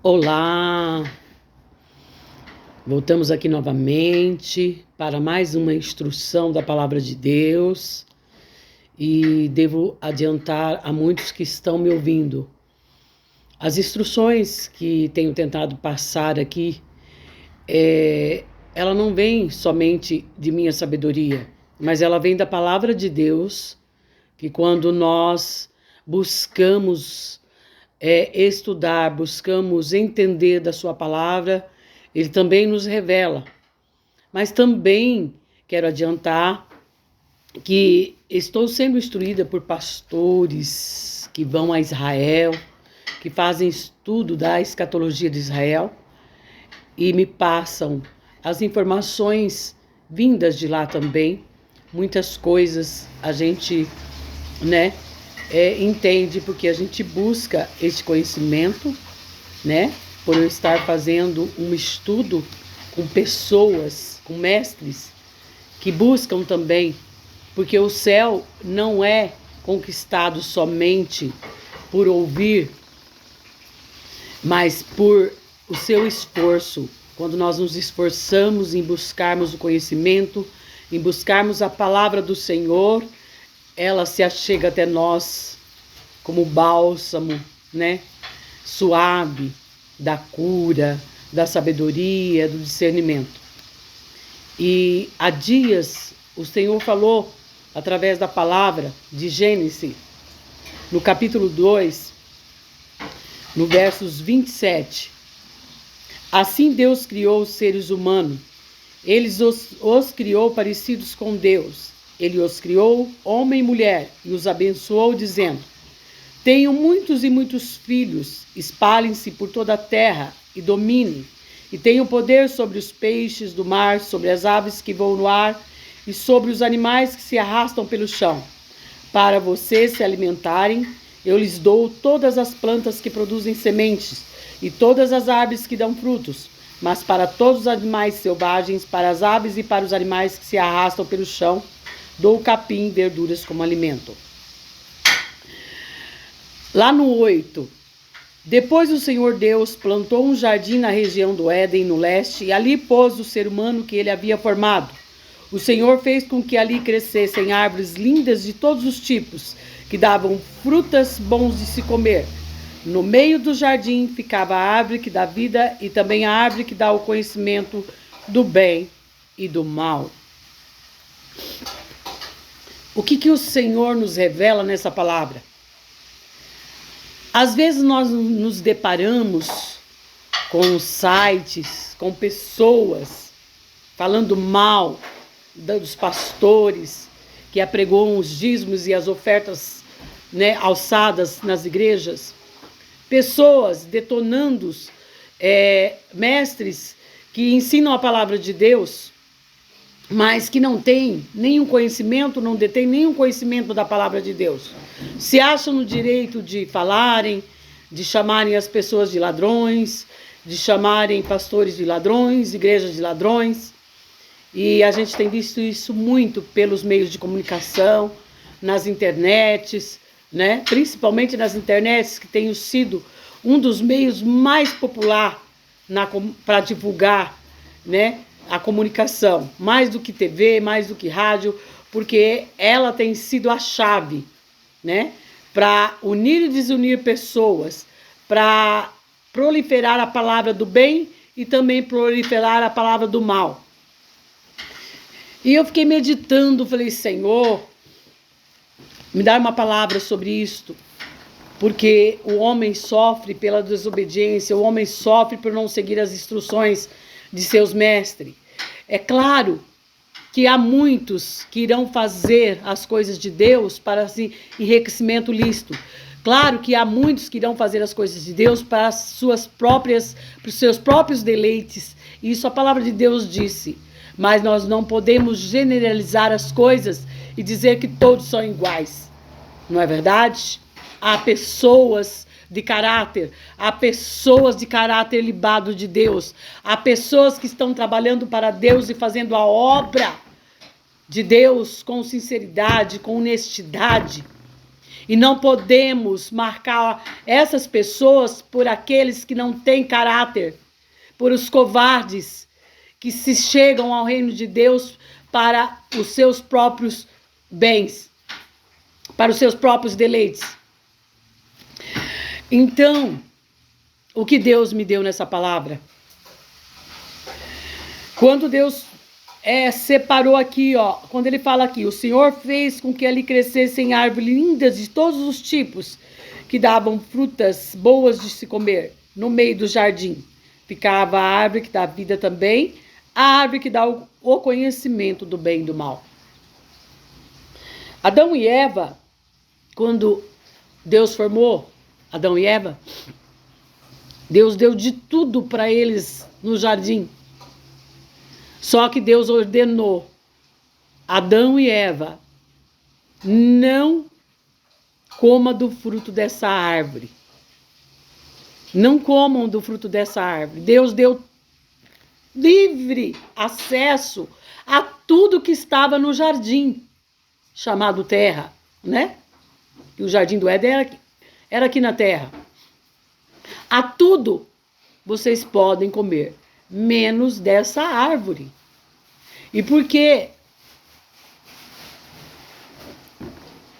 Olá, voltamos aqui novamente para mais uma instrução da Palavra de Deus e devo adiantar a muitos que estão me ouvindo. As instruções que tenho tentado passar aqui, ela não vem somente de minha sabedoria, mas ela vem da Palavra de Deus, que quando nós buscamos estudar, buscamos entender da sua palavra, ele também nos revela. Mas também quero adiantar que estou sendo instruída por pastores que vão a Israel, que fazem estudo da escatologia de Israel e me passam as informações vindas de lá também. Muitas coisas a gente, entende porque a gente busca esse conhecimento, por eu estar fazendo um estudo com pessoas, com mestres que buscam também, porque o céu não é conquistado somente por ouvir, mas por o seu esforço. Quando nós nos esforçamos em buscarmos o conhecimento, em buscarmos a palavra do Senhor, ela se achega até nós como bálsamo, suave, da cura, da sabedoria, do discernimento. E há dias o Senhor falou através da palavra de Gênesis, no capítulo 2, no versos 27. Assim Deus criou os seres humanos. Ele os criou parecidos com Deus. Ele os criou, homem e mulher, e os abençoou, dizendo: tenham muitos e muitos filhos, espalhem-se por toda a terra e dominem, e tenham poder sobre os peixes do mar, sobre as aves que voam no ar e sobre os animais que se arrastam pelo chão. Para vocês se alimentarem, eu lhes dou todas as plantas que produzem sementes e todas as árvores que dão frutos. Mas para todos os animais selvagens, para as aves e para os animais que se arrastam pelo chão, dou capim e verduras como alimento. Lá no 8, depois o Senhor Deus plantou um jardim na região do Éden, no leste, e ali pôs o ser humano que ele havia formado. O Senhor fez com que ali crescessem árvores lindas de todos os tipos, que davam frutas bons de se comer. No meio do jardim ficava a árvore que dá vida e também a árvore que dá o conhecimento do bem e do mal. O que o Senhor nos revela nessa palavra? Às vezes nós nos deparamos com sites, com pessoas falando mal dos pastores que apregoam os dízimos e as ofertas, alçadas nas igrejas. Pessoas detonando mestres que ensinam a palavra de Deus, mas que não têm nenhum conhecimento, não detêm nenhum conhecimento da palavra de Deus. Se acham no direito de falarem, de chamarem as pessoas de ladrões, de chamarem pastores de ladrões, igrejas de ladrões. E a gente tem visto isso muito pelos meios de comunicação, nas internets, principalmente nas internets, que tem sido um dos meios mais populares para divulgar, a comunicação, mais do que TV, mais do que rádio, porque ela tem sido a chave, para unir e desunir pessoas, para proliferar a palavra do bem e também proliferar a palavra do mal. E eu fiquei meditando, falei: Senhor, me dá uma palavra sobre isto, porque o homem sofre pela desobediência, o homem sofre por não seguir as instruções de seus mestres. É claro que há muitos que irão fazer as coisas de Deus para enriquecimento lícito. Claro que há muitos que irão fazer as coisas de Deus para os seus próprios deleites. Isso a palavra de Deus disse. Mas nós não podemos generalizar as coisas e dizer que todos são iguais. Não é verdade? Há pessoas de caráter, há pessoas de caráter libado de Deus, há pessoas que estão trabalhando para Deus e fazendo a obra de Deus com sinceridade, com honestidade. E não podemos marcar essas pessoas por aqueles que não têm caráter, por os covardes que se chegam ao reino de Deus para os seus próprios bens, para os seus próprios deleites. Então, o que Deus me deu nessa palavra? Quando Deus separou aqui, ó, quando ele fala aqui, o Senhor fez com que ali crescessem árvores lindas de todos os tipos, que davam frutas boas de se comer. No meio do jardim ficava a árvore que dá vida também, a árvore que dá o conhecimento do bem e do mal. Adão e Eva, quando Deus formou Adão e Eva, Deus deu de tudo para eles no jardim. Só que Deus ordenou Adão e Eva, não coma do fruto dessa árvore. Não comam do fruto dessa árvore. Deus deu livre acesso a tudo que estava no jardim, chamado terra, né? E o jardim do Éden era aqui na terra. A tudo vocês podem comer, menos dessa árvore. E por que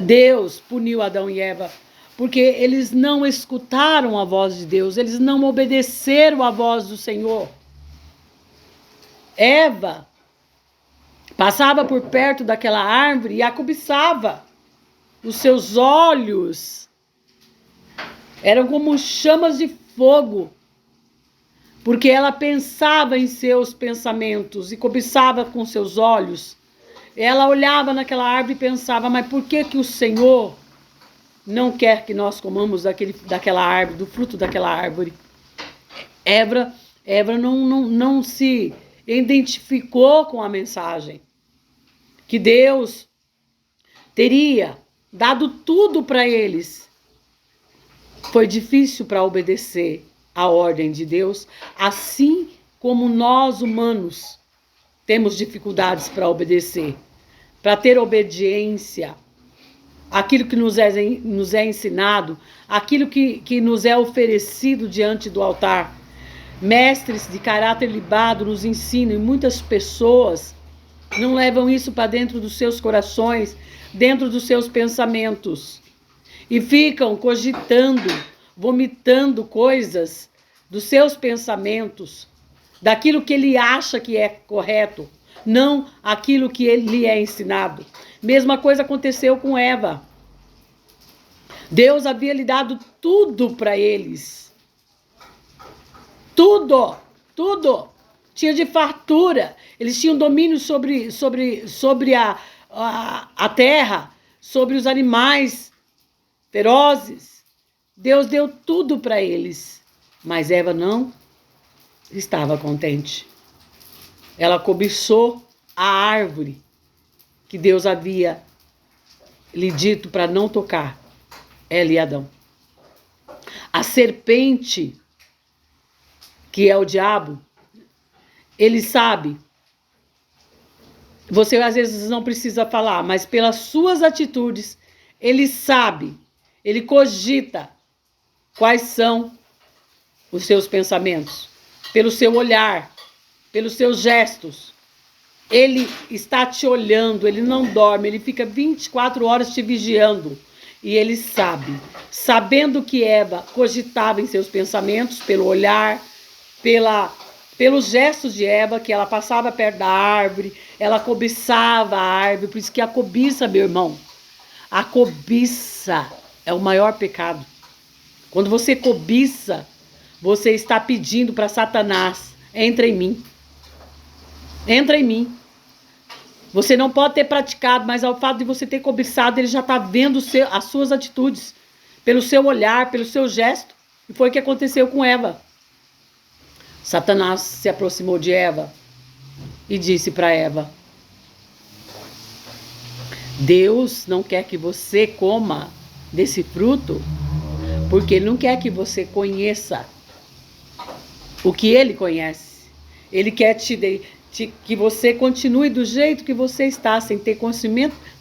Deus puniu Adão e Eva? Porque eles não escutaram a voz de Deus, eles não obedeceram à voz do Senhor. Eva passava por perto daquela árvore e a cobiçava. Os seus olhos eram como chamas de fogo, porque ela pensava em seus pensamentos e cobiçava com seus olhos. Ela olhava naquela árvore e pensava, mas por que o Senhor não quer que nós comamos daquela árvore, do fruto daquela árvore? Eva não se identificou com a mensagem que Deus teria dado tudo para eles. Foi difícil para obedecer a ordem de Deus, assim como nós humanos temos dificuldades para obedecer, para ter obediência àquilo que nos é ensinado, aquilo que nos é oferecido diante do altar. Mestres de caráter libado nos ensinam, e muitas pessoas não levam isso para dentro dos seus corações, dentro dos seus pensamentos, e ficam cogitando, vomitando coisas dos seus pensamentos, daquilo que ele acha que é correto, não aquilo que lhe é ensinado. Mesma coisa aconteceu com Eva. Deus havia lhe dado tudo para eles. Tudo. Tinha de fartura. Eles tinham domínio sobre a terra, sobre os animais ferozes. Deus deu tudo para eles. Mas Eva não estava contente. Ela cobiçou a árvore que Deus havia lhe dito para não tocar. Ela e Adão. A serpente, que é o diabo, ele sabe. Você às vezes não precisa falar, mas pelas suas atitudes, ele sabe, ele cogita quais são os seus pensamentos, pelo seu olhar, pelos seus gestos. Ele está te olhando, ele não dorme, ele fica 24 horas te vigiando. E ele sabe, sabendo que Eva cogitava em seus pensamentos, pelo olhar, pelos gestos de Eva, que ela passava perto da árvore, ela cobiçava a árvore. Por isso que a cobiça, meu irmão, a cobiça é o maior pecado. Quando você cobiça, você está pedindo para Satanás, entra em mim. Entra em mim. Você não pode ter praticado, mas ao fato de você ter cobiçado, ele já está vendo as suas atitudes, pelo seu olhar, pelo seu gesto. E foi o que aconteceu com Eva. Satanás se aproximou de Eva e disse para Eva: Deus não quer que você coma desse fruto, porque Ele não quer que você conheça o que Ele conhece. Ele quer que você continue do jeito que você está, sem ter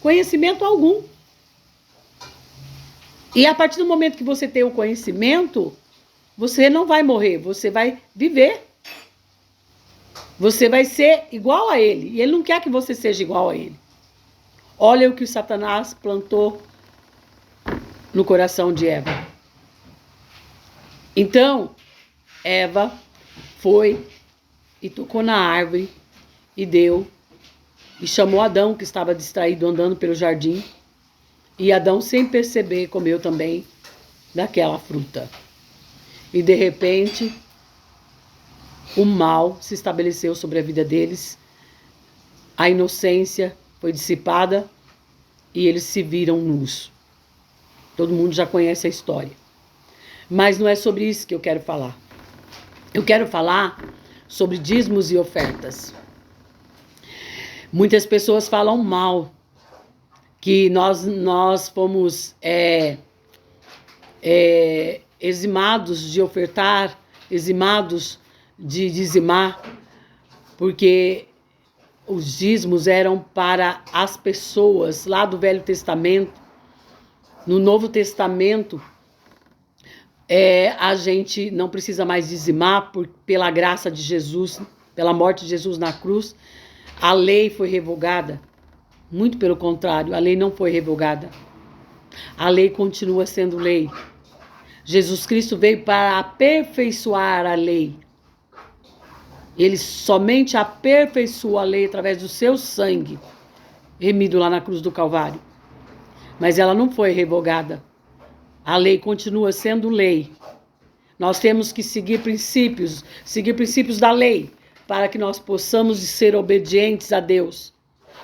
conhecimento algum. E a partir do momento que você tem o conhecimento, você não vai morrer, você vai viver. Você vai ser igual a ele. E ele não quer que você seja igual a ele. Olha o que o Satanás plantou no coração de Eva. Então, Eva foi e tocou na árvore e deu. E chamou Adão, que estava distraído andando pelo jardim. E Adão, sem perceber, comeu também daquela fruta. E de repente, o mal se estabeleceu sobre a vida deles. A inocência foi dissipada e eles se viram nus. Todo mundo já conhece a história. Mas não é sobre isso que eu quero falar. Eu quero falar sobre dízimos e ofertas. Muitas pessoas falam mal que nós fomos eximados de ofertar, eximados de dizimar, porque os dízimos eram para as pessoas lá do Velho Testamento. No Novo Testamento, a gente não precisa mais dizimar pela graça de Jesus, pela morte de Jesus na cruz. A lei foi revogada. Muito pelo contrário, a lei não foi revogada. A lei continua sendo lei. Jesus Cristo veio para aperfeiçoar a lei. Ele somente aperfeiçoou a lei através do seu sangue, remido lá na cruz do Calvário. Mas ela não foi revogada. A lei continua sendo lei. Nós temos que seguir princípios da lei, para que nós possamos ser obedientes a Deus.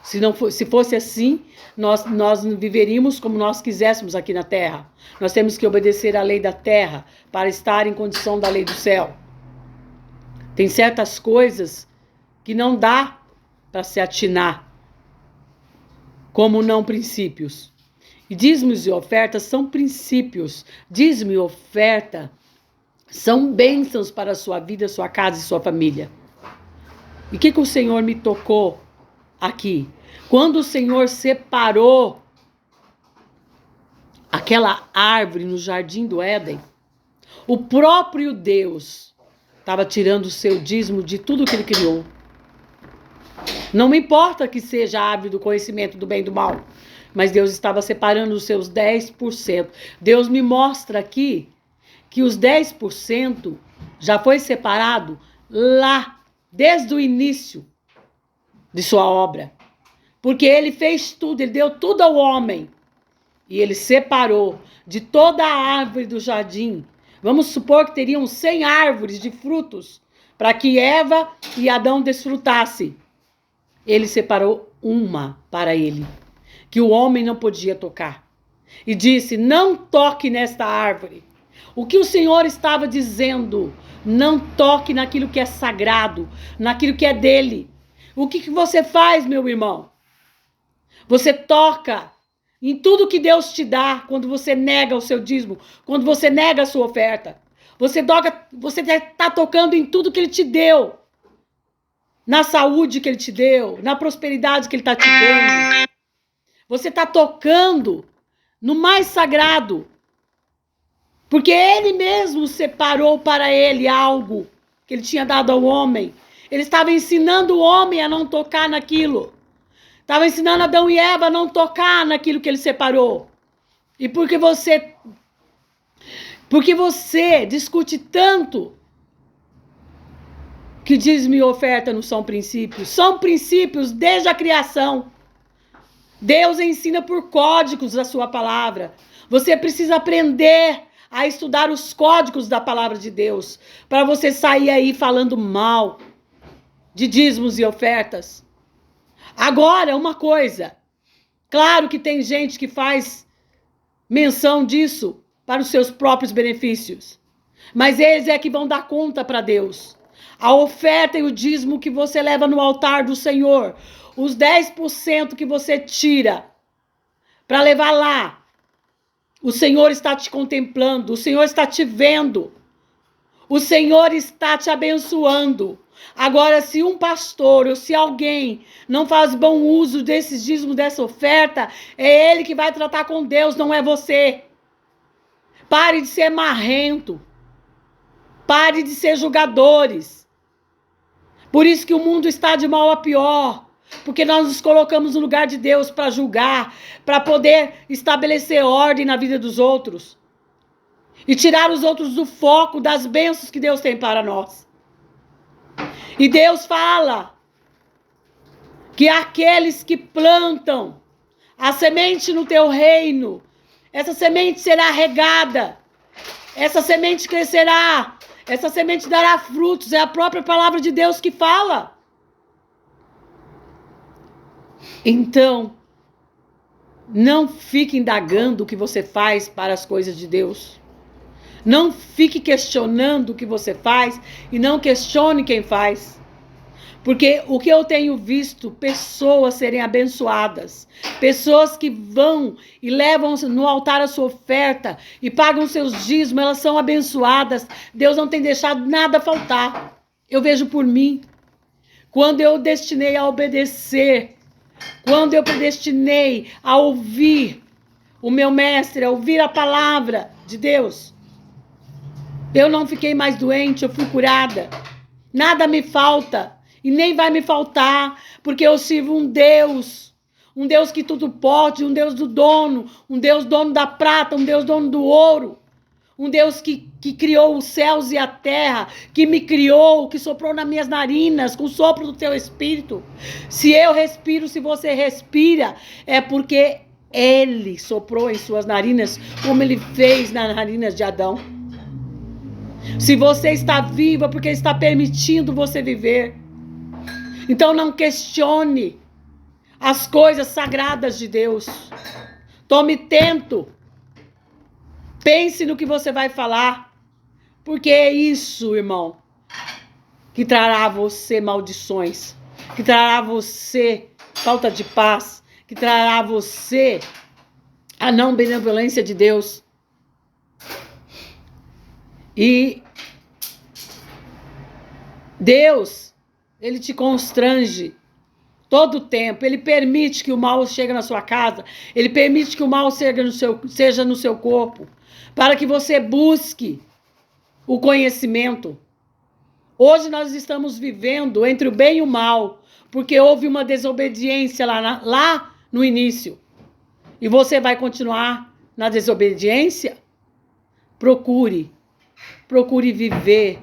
Se fosse assim, nós viveríamos como nós quiséssemos aqui na terra. Nós temos que obedecer à lei da terra para estar em condição da lei do céu. Tem certas coisas que não dá para se atinar, como não princípios. E dízimos e ofertas são princípios. Dízimo e oferta são bênçãos para a sua vida, sua casa e sua família. E o que o Senhor me tocou aqui? Quando o Senhor separou aquela árvore no jardim do Éden, o próprio Deus estava tirando o seu dízimo de tudo que ele criou. Não me importa que seja a árvore do conhecimento do bem e do mal, mas Deus estava separando os seus 10%. Deus me mostra aqui que os 10% já foi separado lá, desde o início de sua obra. Porque ele fez tudo, ele deu tudo ao homem. E ele separou de toda a árvore do jardim. Vamos supor que teriam 100 árvores de frutos para que Eva e Adão desfrutassem. Ele separou uma para ele, que o homem não podia tocar. E disse: não toque nesta árvore. O que o Senhor estava dizendo? Não toque naquilo que é sagrado, naquilo que é dele. O que você faz, meu irmão? Você toca em tudo que Deus te dá quando você nega o seu dízimo, quando você nega a sua oferta. Você está tocando em tudo que ele te deu. Na saúde que ele te deu, na prosperidade que ele está te dando. Você está tocando no mais sagrado. Porque ele mesmo separou para ele algo que ele tinha dado ao homem. Ele estava ensinando o homem a não tocar naquilo. Estava ensinando Adão e Eva a não tocar naquilo que ele separou. E porque você discute tanto que dízimo e oferta não são princípios. São princípios desde a criação. Deus ensina por códigos da sua palavra. Você precisa aprender a estudar os códigos da palavra de Deus, para você sair aí falando mal de dízimos e ofertas. Agora, uma coisa. Claro que tem gente que faz menção disso para os seus próprios benefícios. Mas eles é que vão dar conta para Deus. A oferta e o dízimo que você leva no altar do Senhor, os 10% que você tira para levar lá, o Senhor está te contemplando, o Senhor está te vendo, o Senhor está te abençoando. Agora, se um pastor ou se alguém não faz bom uso desses dízimos, dessa oferta, é ele que vai tratar com Deus, não é você. Pare de ser marrento. Pare de ser julgadores. Por isso que o mundo está de mal a pior. Porque nós nos colocamos no lugar de Deus para julgar, para poder estabelecer ordem na vida dos outros. E tirar os outros do foco das bênçãos que Deus tem para nós. E Deus fala que aqueles que plantam a semente no teu reino, essa semente será regada, essa semente crescerá, essa semente dará frutos, é a própria palavra de Deus que fala. Então, não fique indagando o que você faz para as coisas de Deus. Não fique questionando o que você faz e não questione quem faz. Porque o que eu tenho visto, pessoas serem abençoadas, pessoas que vão e levam no altar a sua oferta e pagam seus dízimos, elas são abençoadas. Deus não tem deixado nada faltar. Eu vejo por mim. Quando eu destinei a obedecer, quando eu predestinei a ouvir o meu mestre, a ouvir a palavra de Deus, eu não fiquei mais doente, eu fui curada. Nada me falta. E nem vai me faltar, porque eu sirvo um Deus que tudo pode, um Deus do dono, um Deus dono da prata, um Deus dono do ouro, um Deus que criou os céus e a terra, que me criou, que soprou nas minhas narinas, com o sopro do teu espírito. Se eu respiro, se você respira, é porque Ele soprou em suas narinas, como Ele fez nas narinas de Adão. Se você está vivo, é porque Ele está permitindo você viver. Então não questione as coisas sagradas de Deus. Tome tento. Pense no que você vai falar. Porque é isso, irmão, que trará a você maldições. Que trará a você falta de paz. Que trará a você a não benevolência de Deus. E Deus, Ele te constrange todo o tempo. Ele permite que o mal chegue na sua casa. Ele permite que o mal seja no seu corpo. Para que você busque o conhecimento. Hoje nós estamos vivendo entre o bem e o mal. Porque houve uma desobediência lá no início. E você vai continuar na desobediência? Procure viver.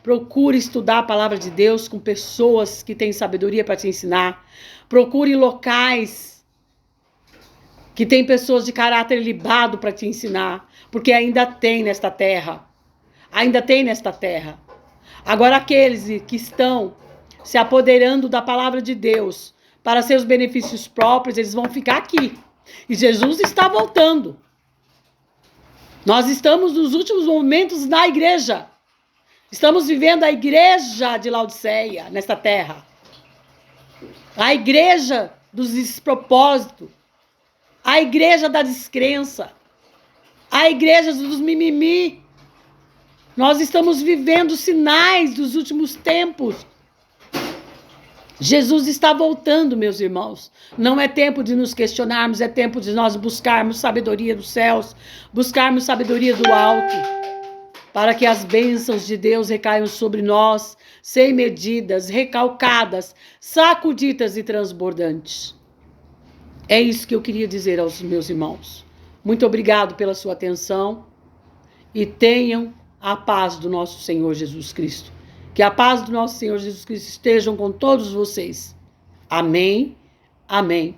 Procure estudar a palavra de Deus com pessoas que têm sabedoria para te ensinar. Procure locais que tem pessoas de caráter libado para te ensinar. Porque ainda tem nesta terra. Ainda tem nesta terra. Agora aqueles que estão se apoderando da palavra de Deus para seus benefícios próprios, eles vão ficar aqui. E Jesus está voltando. Nós estamos nos últimos momentos na igreja. Estamos vivendo a igreja de Laodiceia nesta terra. A igreja dos despropósitos. A igreja da descrença. A igreja dos mimimi. Nós estamos vivendo sinais dos últimos tempos. Jesus está voltando, meus irmãos. Não é tempo de nos questionarmos, é tempo de nós buscarmos sabedoria dos céus, buscarmos sabedoria do alto, para que as bênçãos de Deus recaiam sobre nós, sem medidas, recalcadas, sacudidas e transbordantes. É isso que eu queria dizer aos meus irmãos. Muito obrigado pela sua atenção e tenham a paz do nosso Senhor Jesus Cristo. Que a paz do nosso Senhor Jesus Cristo estejam com todos vocês. Amém, amém